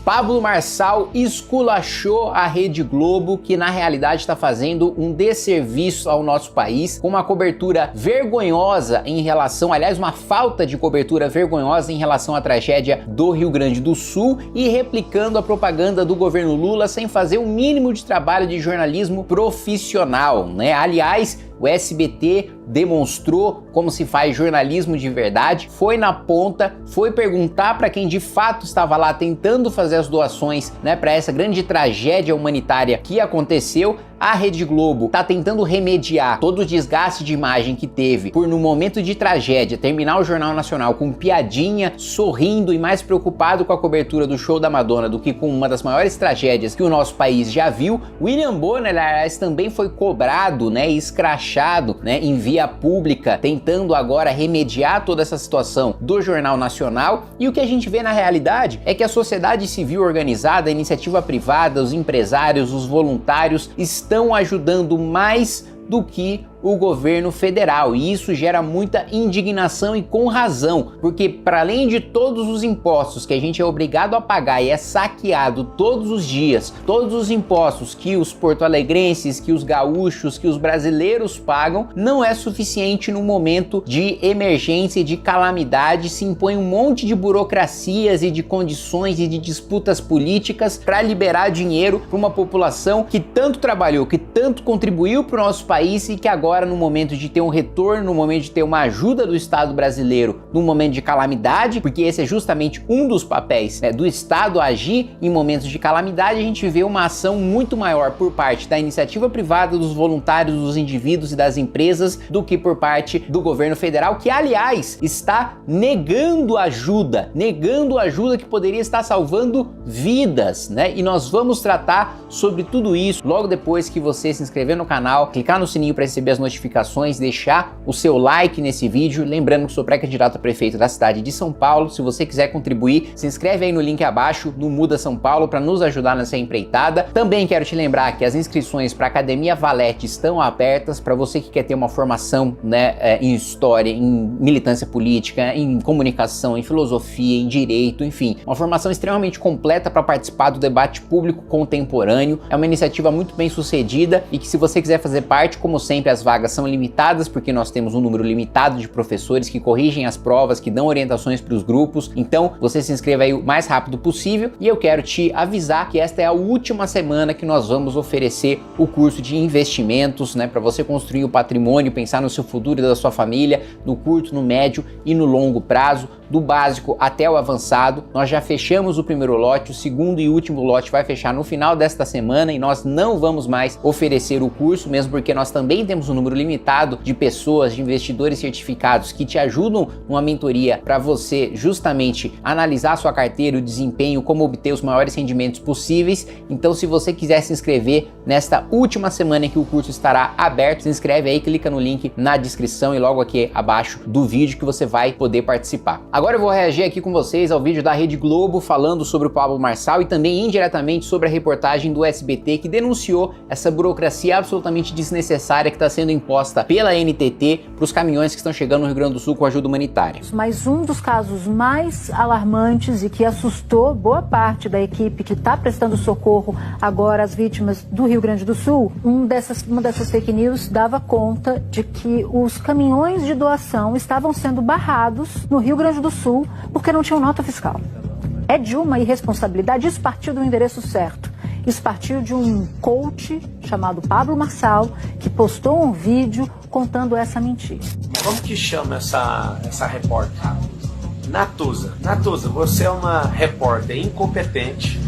Pablo Marçal esculachou a Rede Globo, que na realidade está fazendo um desserviço ao nosso país, com uma cobertura vergonhosa em relação, aliás, uma falta de cobertura vergonhosa em relação à tragédia do Rio Grande do Sul e replicando a propaganda do governo Lula sem fazer o mínimo de trabalho de jornalismo profissional, né? Aliás, o SBT demonstrou como se faz jornalismo de verdade, foi na ponta, foi perguntar para quem de fato estava lá tentando fazer as doações, né, para essa grande tragédia humanitária que aconteceu. A Rede Globo tá tentando remediar todo o desgaste de imagem que teve por, no momento de tragédia, terminar o Jornal Nacional com piadinha, sorrindo e mais preocupado com a cobertura do show da Madonna do que com uma das maiores tragédias que o nosso país já viu. William Bonner, aliás, também foi cobrado, né, e escrachado, né, em via pública, tentando agora remediar toda essa situação do Jornal Nacional. E o que a gente vê na realidade é que a sociedade civil organizada, a iniciativa privada, os empresários, os voluntários estão ajudando mais do que o governo federal, e isso gera muita indignação e com razão, porque para além de todos os impostos que a gente é obrigado a pagar e é saqueado todos os dias, todos os impostos que os porto-alegrenses, que os gaúchos, que os brasileiros pagam, não é suficiente no momento de emergência e de calamidade. Se impõe um monte de burocracias e de condições e de disputas políticas para liberar dinheiro para uma população que tanto trabalhou, que tanto contribuiu para o nosso país e que agora, no momento de ter um retorno, no momento de ter uma ajuda do Estado brasileiro, no momento de calamidade, porque esse é justamente um dos papéis, né, do Estado agir em momentos de calamidade, a gente vê uma ação muito maior por parte da iniciativa privada, dos voluntários, dos indivíduos e das empresas, do que por parte do governo federal, que aliás está negando ajuda que poderia estar salvando vidas, né? E nós vamos tratar sobre tudo isso logo depois que você se inscrever no canal, clicar no sininho para receber as notificações, deixar o seu like nesse vídeo. Lembrando que sou pré-candidato a prefeito da cidade de São Paulo. Se você quiser contribuir, se inscreve aí no link abaixo no Muda São Paulo para nos ajudar nessa empreitada. Também quero te lembrar que as inscrições para a Academia Valete estão abertas para você que quer ter uma formação, né, em história, em militância política, em comunicação, em filosofia, em direito, enfim, uma formação extremamente completa para participar do debate público contemporâneo. É uma iniciativa muito bem sucedida e que, se você quiser fazer parte, como sempre, as vagas são limitadas, porque nós temos um número limitado de professores que corrigem as provas, que dão orientações para os grupos. Então você se inscreva aí o mais rápido possível, e eu quero te avisar que esta é a última semana que nós vamos oferecer o curso de investimentos, né, para você construir o patrimônio, pensar no seu futuro e da sua família, no curto, no médio e no longo prazo, do básico até o avançado. Nós já fechamos o primeiro lote, o segundo e último lote vai fechar no final desta semana, e nós não vamos mais oferecer o curso, mesmo porque nós também temos um número limitado de pessoas, de investidores certificados que te ajudam numa mentoria para você justamente analisar a sua carteira, o desempenho, como obter os maiores rendimentos possíveis. Então, se você quiser se inscrever nesta última semana em que o curso estará aberto, se inscreve aí, clica no link na descrição e logo aqui abaixo do vídeo que você vai poder participar. Agora eu vou reagir aqui com vocês ao vídeo da Rede Globo falando sobre o Pablo Marçal e também indiretamente sobre a reportagem do SBT, que denunciou essa burocracia absolutamente desnecessária que está sendo imposta pela NTT para os caminhões que estão chegando no Rio Grande do Sul com ajuda humanitária. Mas um dos casos mais alarmantes e que assustou boa parte da equipe que está prestando socorro agora às vítimas do Rio Grande do Sul, uma dessas fake news dava conta de que os caminhões de doação estavam sendo barrados no Rio Grande do Sul porque não tinham nota fiscal. É de uma irresponsabilidade. Isso partiu do endereço certo. Isso partiu de um coach chamado Pablo Marçal, que postou um vídeo contando essa mentira. Como que chama essa repórter? Natuza. Natuza, você é uma repórter incompetente.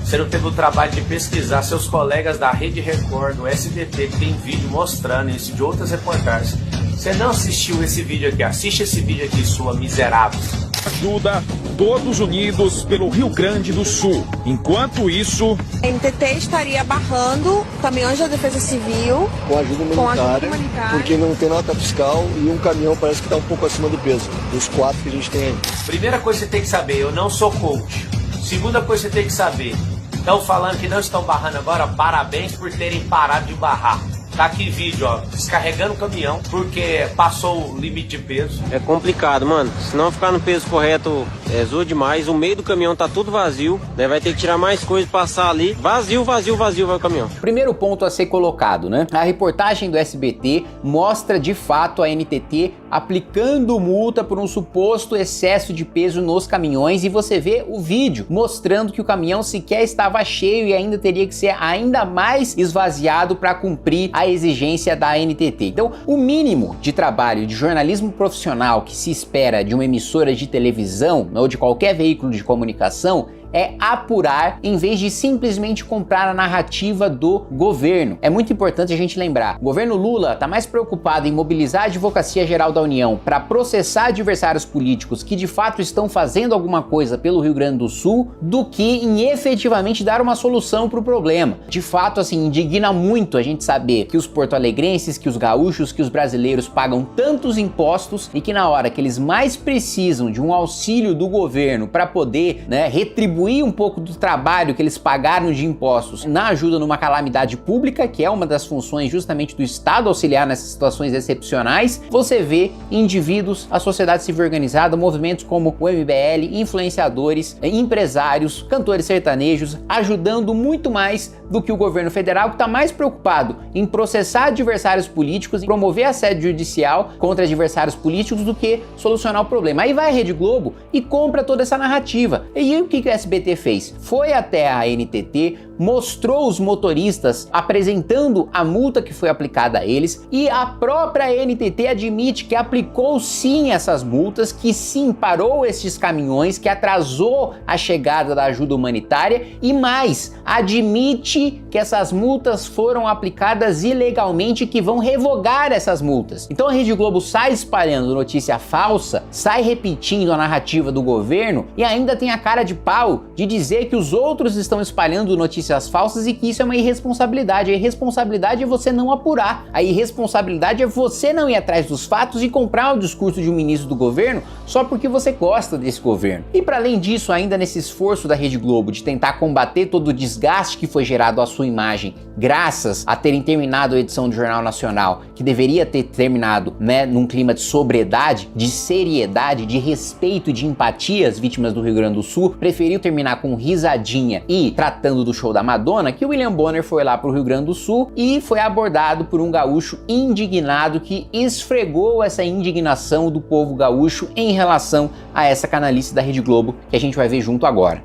Você não teve o trabalho de pesquisar seus colegas da Rede Record, do SBT, que tem vídeo mostrando isso, de outras reportagens. Você não assistiu esse vídeo aqui? Assiste esse vídeo aqui, sua miserável. Ajuda todos unidos pelo Rio Grande do Sul. Enquanto isso, a NTT estaria barrando caminhões da Defesa Civil com ajuda humanitária, porque não tem nota fiscal e um caminhão parece que está um pouco acima do peso, dos 4 que a gente tem aí. Primeira coisa que você tem que saber, eu não sou coach. Segunda coisa que você tem que saber, estão falando que não estão barrando agora, parabéns por terem parado de barrar. Tá aqui vídeo, ó, descarregando o caminhão porque passou o limite de peso. É complicado, mano. Se não ficar no peso correto, zoa demais. O meio do caminhão tá tudo vazio, né? Vai ter que tirar mais coisa, passar ali. Vazio vai o caminhão. Primeiro ponto a ser colocado, né? A reportagem do SBT mostra de fato a NTT aplicando multa por um suposto excesso de peso nos caminhões e você vê o vídeo mostrando que o caminhão sequer estava cheio e ainda teria que ser ainda mais esvaziado para cumprir a exigência da NTT. Então, o mínimo de trabalho de jornalismo profissional que se espera de uma emissora de televisão ou de qualquer veículo de comunicação é apurar em vez de simplesmente comprar a narrativa do governo. É muito importante a gente lembrar, o governo Lula está mais preocupado em mobilizar a Advocacia Geral da União para processar adversários políticos que de fato estão fazendo alguma coisa pelo Rio Grande do Sul do que em efetivamente dar uma solução para o problema. De fato, assim, indigna muito a gente saber que os porto-alegrenses, que os gaúchos, que os brasileiros pagam tantos impostos e que na hora que eles mais precisam de um auxílio do governo para poder, né, retribuir um pouco do trabalho que eles pagaram de impostos na ajuda numa calamidade pública, que é uma das funções justamente do Estado auxiliar nessas situações excepcionais, você vê indivíduos, a sociedade civil organizada, movimentos como o MBL, influenciadores, empresários, cantores sertanejos, ajudando muito mais do que o governo federal, que está mais preocupado em processar adversários políticos, em promover assédio judicial contra adversários políticos do que solucionar o problema. Aí vai a Rede Globo e compra toda essa narrativa. E o que o SBT fez? Foi até a NTT, mostrou os motoristas apresentando a multa que foi aplicada a eles e a própria NTT admite que aplicou sim essas multas, que sim parou esses caminhões, que atrasou a chegada da ajuda humanitária e mais, admite que essas multas foram aplicadas ilegalmente e que vão revogar essas multas. Então a Rede Globo sai espalhando notícia falsa, sai repetindo a narrativa do governo e ainda tem a cara de pau de dizer que os outros estão espalhando notícias falsas e que isso é uma irresponsabilidade. A irresponsabilidade é você não apurar. A irresponsabilidade é você não ir atrás dos fatos e comprar o discurso de um ministro do governo só porque você gosta desse governo. E para além disso, ainda nesse esforço da Rede Globo de tentar combater todo o desgaste que foi gerado à sua imagem, graças a terem terminado a edição do Jornal Nacional, que deveria ter terminado, né, num clima de sobriedade, de seriedade, de respeito e de empatia às vítimas do Rio Grande do Sul, preferiu terminar com risadinha e tratando do show da Madonna, que o William Bonner foi lá pro Rio Grande do Sul e foi abordado por um gaúcho indignado que esfregou essa indignação do povo gaúcho em relação a essa canalice da Rede Globo, que a gente vai ver junto agora.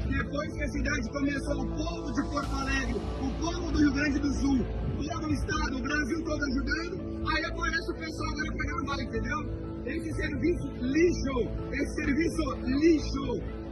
Depois que a cidade começou, o povo de Porto Alegre, o povo do Rio Grande do Sul, todo o estado, o Brasil todo ajudando, aí aparece o pessoal agora pra gravar, entendeu? Esse serviço lixo,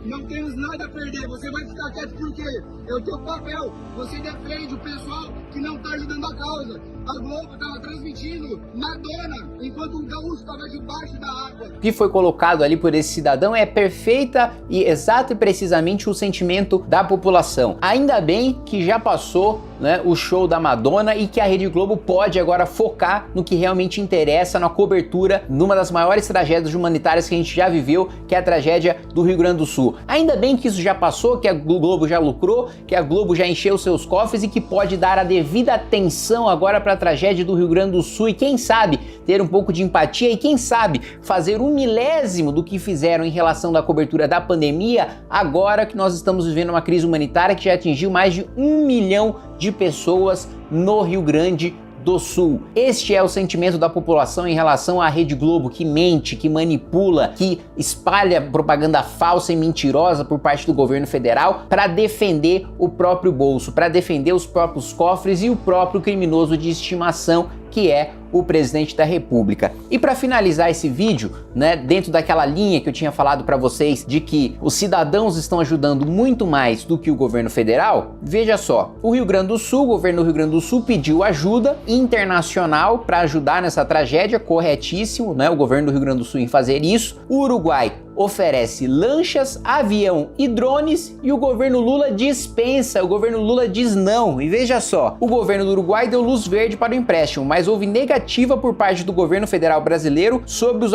não temos nada a perder, você vai ficar quieto porque é o teu papel, você defende o pessoal que não tá ajudando a causa. A Globo tava transmitindo Madonna, enquanto o gaúcho tava debaixo da água. O que foi colocado ali por esse cidadão é perfeita e exato e precisamente o sentimento da população. Ainda bem que já passou, né, o show da Madonna e que a Rede Globo pode agora focar no que realmente interessa, na cobertura numa das maiores tragédias humanitárias que a gente já viveu, que é a tragédia do Rio Grande do Sul. Ainda bem que isso já passou, que a Globo já lucrou, que a Globo já encheu seus cofres e que pode dar a devida atenção agora para a tragédia do Rio Grande do Sul e quem sabe ter um pouco de empatia e quem sabe fazer 1/1000 do que fizeram em relação da cobertura da pandemia agora que nós estamos vivendo uma crise humanitária que já atingiu mais de 1 milhão de pessoas no Rio Grande do Sul. Este é o sentimento da população em relação à Rede Globo, que mente, que manipula, que espalha propaganda falsa e mentirosa por parte do governo federal para defender o próprio bolso, para defender os próprios cofres e o próprio criminoso de estimação que é o presidente da República. E para finalizar esse vídeo, né, dentro daquela linha que eu tinha falado para vocês de que os cidadãos estão ajudando muito mais do que o governo federal, veja só, o Rio Grande do Sul, o governo do Rio Grande do Sul pediu ajuda internacional para ajudar nessa tragédia, corretíssimo, né, o governo do Rio Grande do Sul em fazer isso. O Uruguai oferece lanchas, avião e drones e o governo Lula dispensa, o governo Lula diz não. E veja só, o governo do Uruguai deu luz verde para o empréstimo, mas houve negativa negativa por parte do governo federal brasileiro sob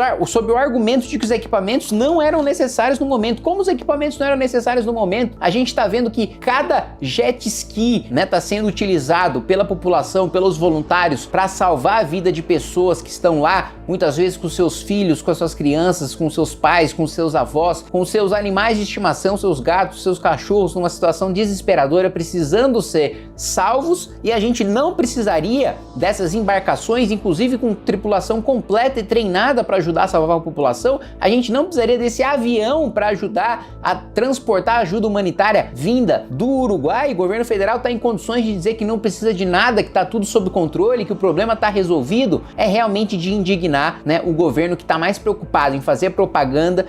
o argumento de que os equipamentos não eram necessários no momento. Como os equipamentos não eram necessários no momento? A gente está vendo que cada jet ski, né, tá sendo utilizado pela população, pelos voluntários, para salvar a vida de pessoas que estão lá, muitas vezes com seus filhos, com as suas crianças, com seus pais, com seus avós, com seus animais de estimação, seus gatos, seus cachorros, numa situação desesperadora, precisando ser salvos, e a gente não precisaria dessas embarcações, inclusive com tripulação completa e treinada para ajudar a salvar a população. A gente não precisaria desse avião para ajudar a transportar ajuda humanitária vinda do Uruguai. O governo federal está em condições de dizer que não precisa de nada, que está tudo sob controle, que o problema está resolvido. É realmente de indignar, né, o governo que está mais preocupado em fazer propaganda.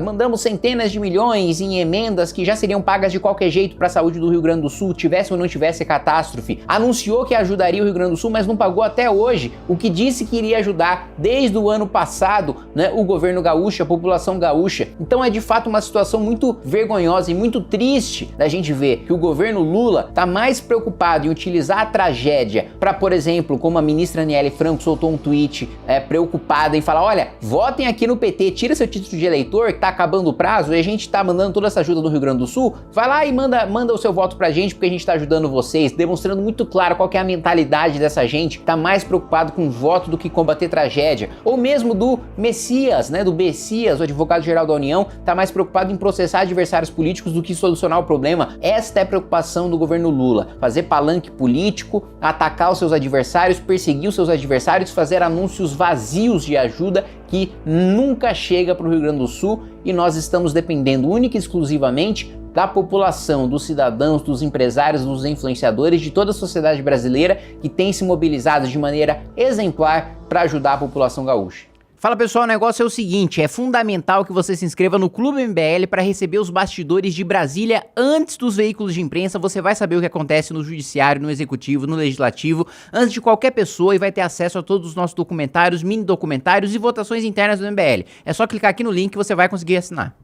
Mandamos centenas de milhões em emendas que já seriam pagas de qualquer jeito para a saúde do Rio Grande do Sul, tivesse ou não tivesse catástrofe. Anunciou que ajudaria o Rio Grande do Sul, mas não pagou até hoje o que disse que iria ajudar desde o ano passado, né, o governo gaúcho, a população gaúcha. Então é de fato uma situação muito vergonhosa e muito triste da gente ver que o governo Lula está mais preocupado em utilizar a tragédia para, por exemplo, como a ministra Aniele Franco soltou um tweet preocupada em falar: olha, votem aqui no PT, tira seu título de eleitor que tá acabando o prazo e a gente tá mandando toda essa ajuda do Rio Grande do Sul, vai lá e manda o seu voto pra gente porque a gente tá ajudando vocês, demonstrando muito claro qual que é a mentalidade dessa gente, tá mais preocupado com voto do que combater tragédia. Ou mesmo do Messias, né, do Bessias, o advogado-geral da União, tá mais preocupado em processar adversários políticos do que solucionar o problema. Esta é a preocupação do governo Lula, fazer palanque político, atacar os seus adversários, perseguir os seus adversários, fazer anúncios vazios de ajuda que nunca chega para o Rio Grande do Sul, e nós estamos dependendo única e exclusivamente da população, dos cidadãos, dos empresários, dos influenciadores, de toda a sociedade brasileira que tem se mobilizado de maneira exemplar para ajudar a população gaúcha. Fala pessoal, o negócio é o seguinte, é fundamental que você se inscreva no Clube MBL para receber os bastidores de Brasília antes dos veículos de imprensa. Você vai saber o que acontece no judiciário, no executivo, no legislativo, antes de qualquer pessoa, e vai ter acesso a todos os nossos documentários, mini documentários e votações internas do MBL. É só clicar aqui no link que você vai conseguir assinar.